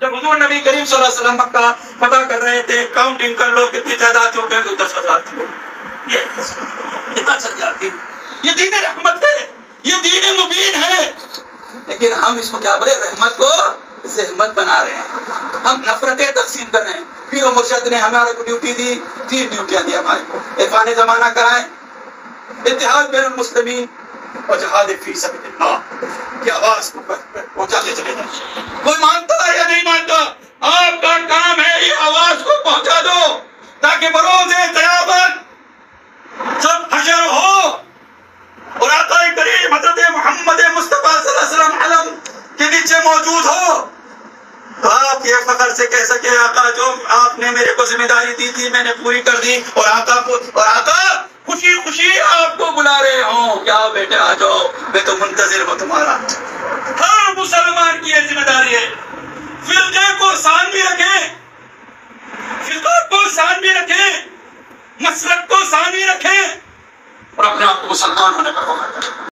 جب حضور نبی کریم صلی اللہ علیہ وسلم مکہ فتح کر رہے تھے، کاؤنٹنگ کر لو کتنی تعداد ہو گئے، 10,000 تھی. کتنا چل جاتی. یہ دین رحمت ہے، یہ دین مبین ہے، لیکن ہم اس کو کیا بولے، رحمت کو زحمت بنا رہے ہیں، ہم نفرتیں تقسیم کر رہے ہیں. پیر و مرشد نے ہمارے کو ڈیوٹی دی، 3 ڈیوٹیاں دی ہمارے کو، عرفان زمانہ کرائیں، اتحاد بین المسلمین اور جہاد فی سبیل اللہ کی آواز کو پہنچاتے چلے جائیں. کوئی مانتا ہے یا نہیں مانتا، آپ کا کام ہے یہ آواز کو پہنچا دو تاکہ بروز قیامت جب حشر ہو اور آقا کریم حضرت محمد مصطفیٰ صلی اللہ علیہ وسلم علم کے نیچے موجود ہو تو آپ یہ فخر سے کہہ سکے آقا جو آپ نے میرے کو ذمہ داری دی تھی میں نے پوری کر دی، اور آقا خوشی خوشی آپ کو بلا رہے ہوں کیا بیٹے آ جاؤ، میں تو منتظر ہوں تمہارا. ہر مسلمان کی یہ ذمہ داری ہے، فرقے کو سان بھی رکھیں، فرقہ کو سان بھی رکھیں، مسلک کو سان بھی رکھیں اور اپنے آپ کو مسلمان ہونے کا موقع دیں.